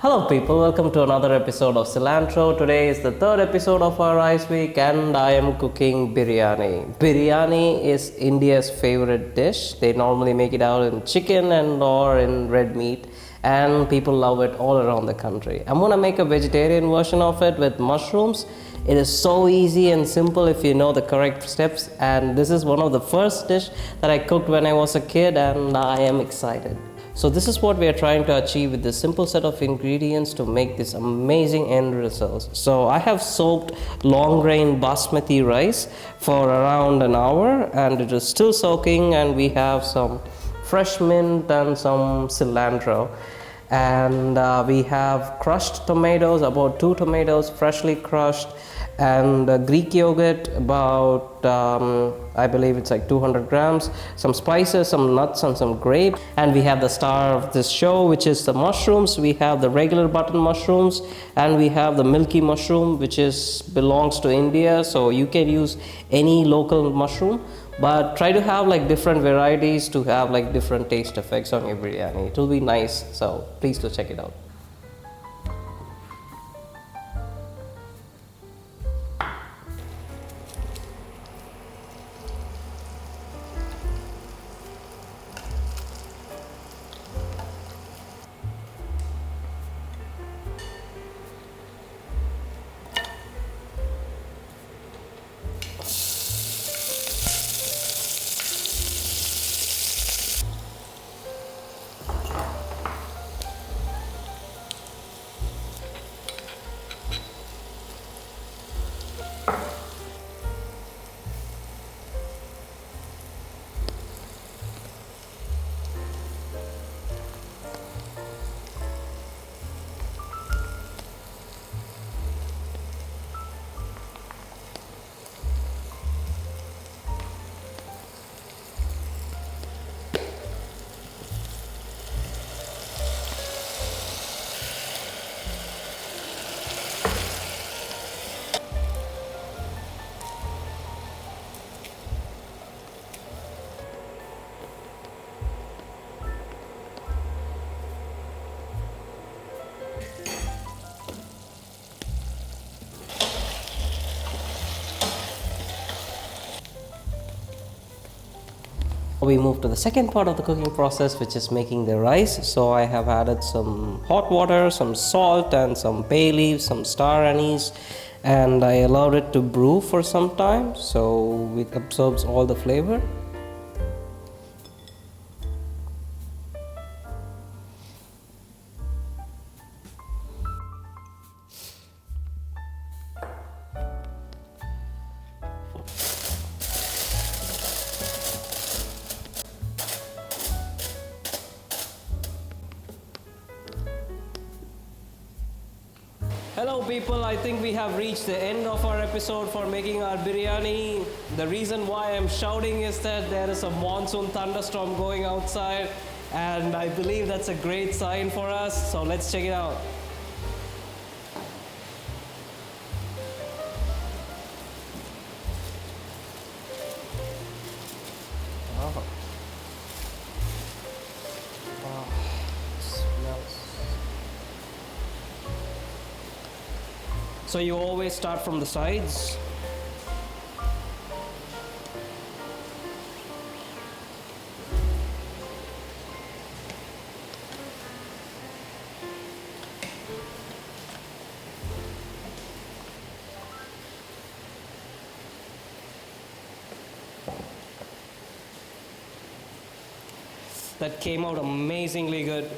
Hello, people. Welcome to another episode of Cilantro. Today is the third episode of our Rice Week, and I am cooking biryani. Biryani is India's favorite dish. They normally make it out in chicken and or in red meat, and people love it all around the country. I'm gonna make a vegetarian version of it with mushrooms. It is so easy and simple if you know the correct steps, and this is one of the first dish that I cooked when I was a kid, and I am excited. So this is what we are trying to achieve with this simple set of ingredients to make this amazing end results. So I have soaked long grain basmati rice for around an hour, and it is still soaking, and we have some fresh mint and some cilantro, and we have crushed tomatoes, about 2 tomatoes freshly crushed, and Greek yogurt, about I believe it's like 200 grams, some spices, some nuts, and some grape. And we have the star of this show, which is the mushrooms. We have the regular button mushrooms, and we have the milky mushroom, which is belongs to India, so you can use any local mushroom, but try to have like different varieties to have like different taste effects on your biryani. It will be nice, so please do check it out. We move to the second part of the cooking process, which is making the rice. So I have added some hot water, some salt, and some bay leaves, some star anise, and I allowed it to brew for some time so it absorbs all the flavor. Hello people, I think we have reached the end of our episode for making our biryani. The reason why I'm shouting is that there is a monsoon thunderstorm going outside, and I believe that's a great sign for us, so let's check it out. Oh. Oh, smells. So you always start from the sides. That came out amazingly good.